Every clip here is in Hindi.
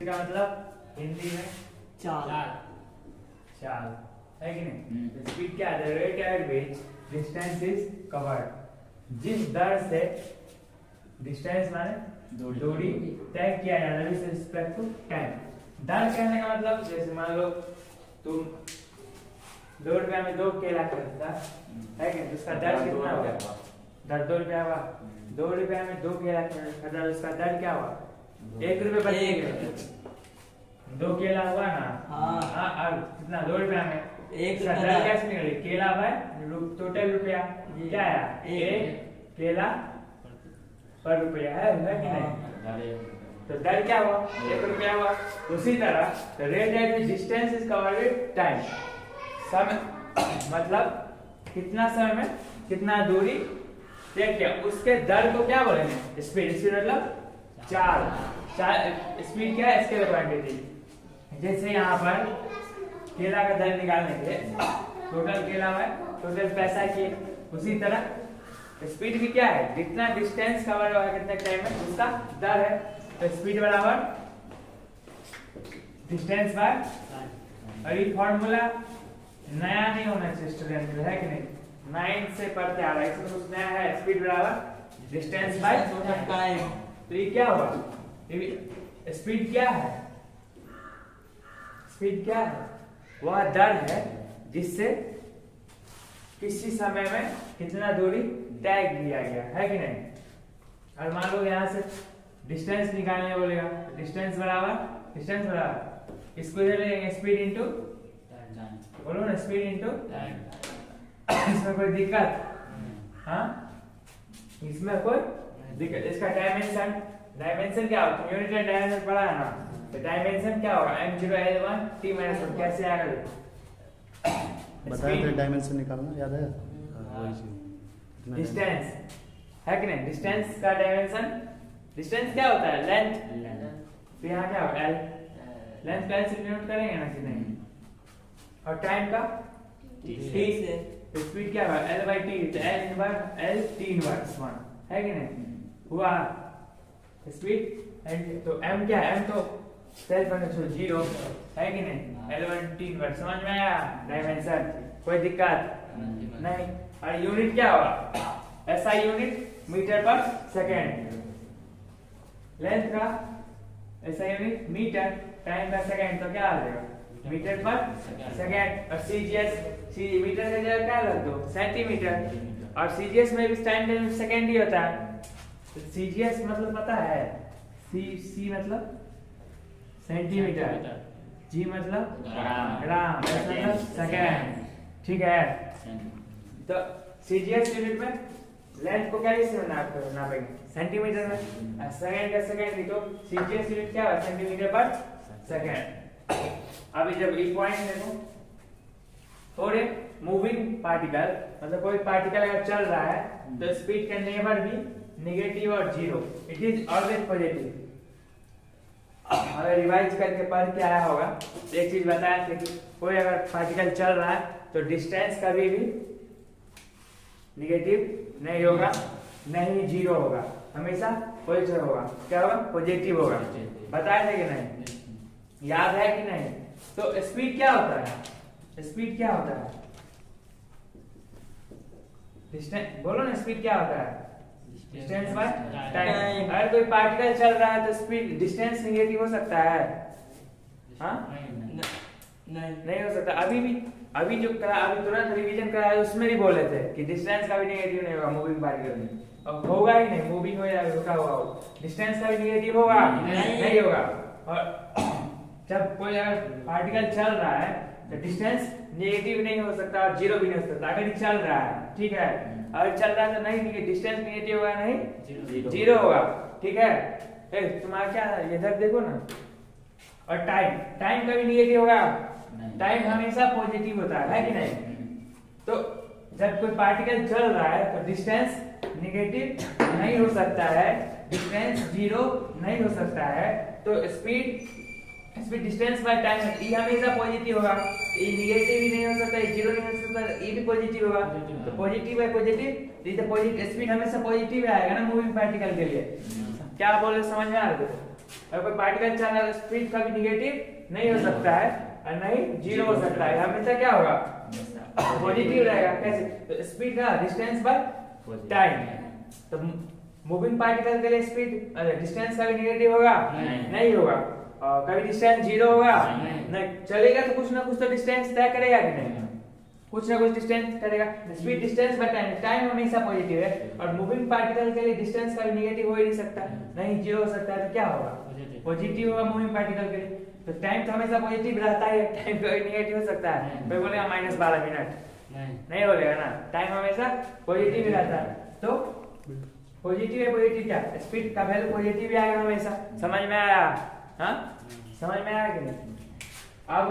इसका मतलब हिंदी में चाल। चाल है कि नहीं। स्पीड क्या है? Rate at which distance is covered, जिस दर से डिस्टेंस माने दूरी तय किया जाता है विद रिस्पेक्ट टू टाइम। दर कहने का मतलब जैसे मान लो तुम 2 रुपया में 2 केला खरीदता है कि नहीं, उसका दर कितना हुआ? दर 2 रुपया हुआ। 2 रुपया में 2 केला खरीदा, उसका दर क्या हुआ? 1 रुपये बचेगा। 2 केला हुआ ना। हाँ और कितना? 2 रुपया में 1 का दर कैसे निकले? केला भाई टोटल रुपया क्या है? 1 केला पर रुपया है कि नहीं? तो दर क्या हुआ? 1 रुपया हुआ। उसी तरह rate at which distance is covered with time, समय मतलब कितना समय में कितना दूरी तय किया, उसके दर को क्या बोलेंगे? स्पीड। स्पीड मतलब चाल। स्पीड क्या है? इसके क्वांटिटी। जैसे यहाँ पर केला का दर निकालने के लिए टोटल केला है, टोटल पैसा की, उसी तरह स्पीड भी क्या है? जितना डिस्टेंस कवर हुआ है कितने टाइम में उसका दर है। तो स्पीड बराबर डिस्टेंस बाय। और ये फॉर्मूला नया नहीं होना चाहिए स्टूडेंट में, है कि नहीं? 9 से पढ़ते आ रहा है, इसमें कुछ नया है। स्पीड बराबर डिस्टेंस बाय टाइम। तो ये क्या होगा? स्पीड क्या है? स्पीड क्या है? वह दर है जिससे किसी समय में कितना दूरी तय किया गया है कि नहीं। और मान लो यहाँ से डिस्टेंस निकालने बोलेगा, डिस्टेंस बराबर इसको इधर लेंगे स्पीड इनटू, बोलो ना स्पीड इनटू टाइम। इसमें कोई दिक्कत? हाँ इसमें कोई दिक्कत? इसका डायमेंशन क्या होता है? यूनिट एंड डायमेंशन पढ़ा है ना, तो डायमेंशन क्या होगा? m0 l1 t - 1 कैसे आएगा? बताया था डायमेंशन निकालना, याद है? डिस्टेंस है कि नहीं? डिस्टेंस का डायमेंशन, डिस्टेंस क्या होता है? लेंथ। तो यहाँ क्या होगा? l। लेंथ का से डिनोट करेंगे ना कि नहीं? और टाइम का t से। तो स्पीड क्या होगा? l/t। तो l inverse l t inverse 1 है कि नहीं? हुआ स्पीड। तो m क्या है? m तो सेल्फ कंडक्शन 0 है कि नहीं? l1 t इनवर्स समझ में आया? डायमेंशन कोई दिक्कत नहीं। और यूनिट क्या होगा? SI यूनिट मीटर पर सेकंड। लेंथ का SI यूनिट मीटर, टाइम का सेकंड, तो क्या आ जाएगा? मीटर पर सेकंड। और CGS मीटर की जगह क्या रख दो? सेंटीमीटर। और CGS में भी टाइम सेकंड ही होता है। तो CGS मतलब पता है? C मतलब सेंटीमीटर, G मतलब ग्राम, S मतलब सेकंड, ठीक है? तो CGS यूनिट में लेंथ को कैसे नापेंगे? सेंटीमीटर में। सेकंड का सेकंड भी, तो CGS यूनिट क्या है? सेंटीमीटर पर सेकंड। अभी जब ये पॉइंट देखो, थोड़े मूविंग पार्टिकल मतलब कोई पार्टिकल अगर चल रहा है तो speed can never be negative और zero, it is always positive. अगर रिवाइज करके पढ़ के आया होगा तो एक चीज बताया था कि कोई अगर पार्टिकल चल रहा है तो डिस्टेंस कभी भी नेगेटिव नहीं होगा, नहीं जीरो होगा, हमेशा पॉजिटिव होगा। क्या होगा? पॉजिटिव होगा। बताया था कि नहीं? याद है कि नहीं? तो स्पीड क्या होता है? स्पीड क्या होता है? डिस्टेंस बोलो ना, स्पीड क्या होता है? Distance by time. अगर कोई पार्टिकल चल रहा है तो स्पीड डिस्टेंस नेगेटिव हो सकता है? हाँ नहीं हो सकता। अभी जो करा, अभी तुरंत रिवीजन करा है उसमें भी बोले थे कि डिस्टेंस का भी नेगेटिव नहीं होगा मूविंग पार्टिकल में। अब होगा ही नहीं, मूविंग हो जाएगा, रुका हुआ हो। डिस्टेंस का भी नेगेटिव होगा? नहीं होगा। और जब कोई अगर पार्टिकल चल रहा है तो डिस्टेंस नेगेटिव नहीं हो सकता और जीरो भी नहीं हो सकता। अगर चल रहा है, ठीक है, अगर चल रहा है तो नहीं डिस्टेंस नेगेटिव होगा, नहीं जीरो होगा, ठीक है? तुम्हारा क्या है? इधर देखो ना। और टाइम का भी नेगेटिव होगा? टाइम हमेशा पॉजिटिव होता है कि नहीं? तो जब कोई पार्टिकल चल रहा है तो डिस्टेंस नेगेटिव नहीं हो सकता है, डिस्टेंस जीरो नहीं हो सकता है। तो स्पीड डिस्टेंस बाय टाइम, ये हमेशा पॉजिटिव होगा, ये नेगेटिव ही नहीं हो सकता, ये जीरो नहीं हो सकता, ये भी पॉजिटिव होगा। तो पॉजिटिव है पॉजिटिव, तो पॉजिटिव स्पीड हमेशा पॉजिटिव आएगा ना मूविंग पार्टिकल के लिए। क्या बोले समझ में आ रहा है? अगर कोई पार्टिकल चल रहा है स्पीड कभी निगेटिव नहीं हो सकता है और नहीं जीरो हो सकता है, हमेशा क्या होगा पॉजिटिव रहेगा। कैसे? तो स्पीड का डिस्टेंस बाय टाइम। तो मूविंग पार्टिकल के लिए स्पीड डिस्टेंस कभी निगेटिव होगा नहीं होगा, और कभी डिस्टेंस जीरो होगा नहीं। चलेगा तो कुछ ना कुछ तो डिस्टेंस तय करेगा कि नहीं, कुछ ना कुछ डिस्टेंस करेगा। Speed distance by time, time हमेशा पॉजिटिव है, और मूविंग पार्टिकल के लिए डिस्टेंस कभी निगेटिव हो ही नहीं सकता, नहीं जीरो हो सकता है, तो क्या होगा पॉजिटिव होगा मूविंग पार्टिकल के लिए। तो टाइम तो हमेशा पॉजिटिव रहता है, टाइम कभी निगेटिव हो सकता है? कोई बोलेगा -12 मिनट नहीं बोलेगा ना, टाइम हमेशा पॉजिटिव ही रहता है। तो पॉजिटिव है, पॉजिटिव क्या स्पीड का वैल्यू पॉजिटिव ही आएगा हमेशा। समझ में आया? हाँ समझ में आया कि नहीं? अब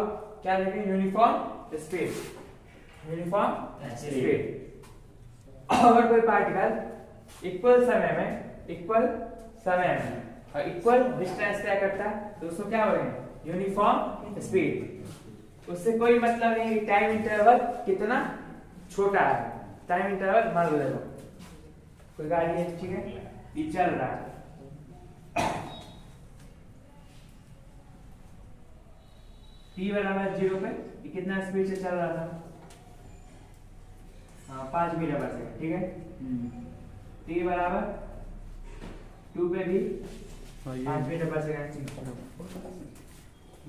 क्या लिखेंगे? Uniform speed, uniform speed. अगर कोई पार्टिकल इक्वल समय में और इक्वल डिस्टेंस तय करता है तो उसको क्या बोलेंगे? Uniform speed. उससे कोई मतलब नहीं कि टाइम इंटरवल कितना छोटा है। टाइम इंटरवल मान लो, देखो कोई गाड़ी है, ठीक है, ये चल रहा है, t बराबर 0 पे ये कितना स्पीड से चल रहा था? 5 मीटर पर सेकंड, ठीक है। t बराबर 2 पे भी 5 मीटर पर सेकंड,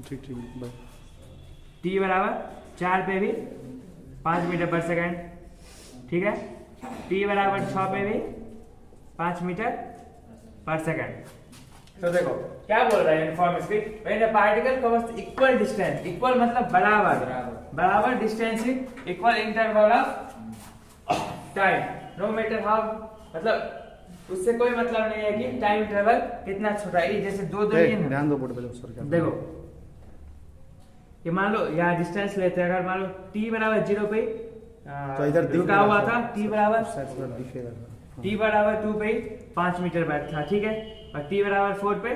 ठीक बाय। t बराबर 4 पे भी 5 मीटर पर सेकंड, ठीक है। t बराबर 6 पे भी 5 मीटर पर सेकंड। तो देखो क्या बोल रहा है uniform speed, when a particle covers equal distance, equal मतलब बराबर distance in equal interval of time, no matter how, मतलब उससे कोई मतलब नहीं है कि टाइम इंटरवल कितना छोटा है। जैसे दो ध्यान दो बोर्ड पे सर, क्या देखो ये मान लो यहाँ डिस्टेंस लेते हैं, अगर मान लो t बराबर 0 पे तो इधर रुका हुआ था, t बराबर दिखेगा, t बराबर 2 पे 5 मीटर बैठ था, ठीक है, और t बराबर 4 पे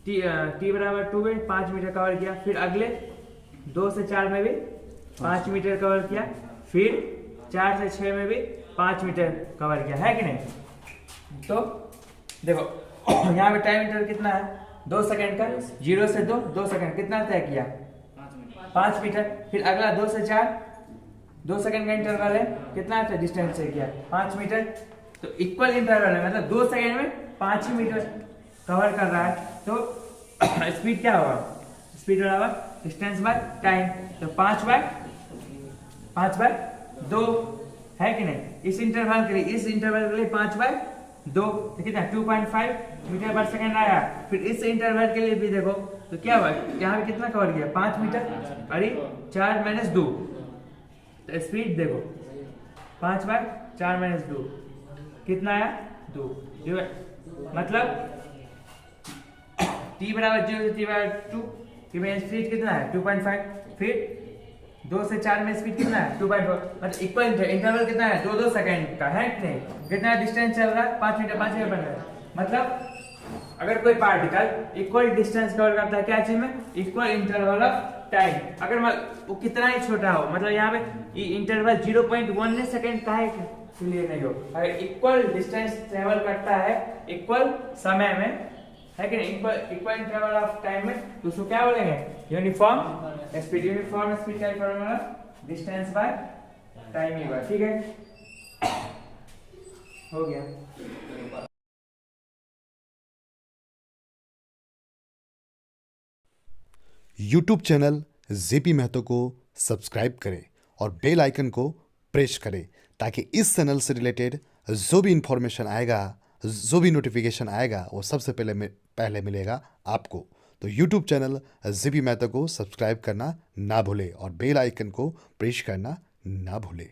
t बराबर 2 पे 5 मीटर कवर किया, फिर अगले 2 से 4 में भी 5 मीटर कवर किया, फिर 4 से 6 में भी 5 मीटर कवर किया, है कि नहीं? तो देखो यहाँ पे टाइम इंटरवल कितना है? 2 सेकंड का, 0 से 2 सेकंड, कितना तय किया? 5 मीटर। फिर अगला 2 से 4 2 सेकंड का इंटरवल है, कितना डिस्टेंस से किया? 5 मीटर। तो इक्वल इंटरवल है, मतलब 2 सेकंड में 5 ही मीटर कवर कर रहा है, तो स्पीड क्या होगा? स्पीड बराबर डिस्टेंस बाय टाइम, तो 5 बाय 2 है कि नहीं? इस इंटरवल के लिए 5 बाय 2 तो कितना 2.5 मीटर पर सेकंड आया। फिर इस इंटरवल के लिए भी देखो तो क्या हुआ, यहाँ पे कितना कवर किया? 5 मीटर, अरे 4 - 2, तो स्पीड देखो 5 बाय 4 - 2 कितना आया? 2। मतलब t बराबर 0 से t बराबर 2 की स्पीड कितना है? 2.5। फिर 2 से 4 में स्पीड कितना है? 2.4। मतलब इक्वल इंटरवल कितना है? 2 सेकंड का, है कि नहीं? कितना डिस्टेंस चल रहा है? 5 मीटर बन रहा है। मतलब अगर कोई पार्टिकल इक्वल डिस्टेंस कवर करता है क्या चीज में? इक्वल इंटरवल ऑफ टाइम, अगर वो कितना ही छोटा हो, मतलब यहाँ पे इंटरवल 0.1 सेकंड का है इसलिए नहीं हो, अगर इक्वल डिस्टेंस ट्रेवल करता है इक्वल समय में, है कि नहीं, इक्वल इंटरवल ऑफ टाइम में, तो उसको क्या बोलेंगे? Uniform speed. यूनिफॉर्म स्पीड का फॉर्मूला डिस्टेंस बाय टाइम ही होगा, ठीक है, हो गया। यूट्यूब चैनल जेपी महतो को सब्सक्राइब करें और बेल आइकन को प्रेस करें ताकि इस चैनल से रिलेटेड जो भी इंफॉर्मेशन आएगा, जो भी नोटिफिकेशन आएगा, वो सबसे पहले मिलेगा आपको। तो यूट्यूब चैनल जेपी महतो को सब्सक्राइब करना ना भूलें और बेल आइकन को प्रेस करना ना भूलें।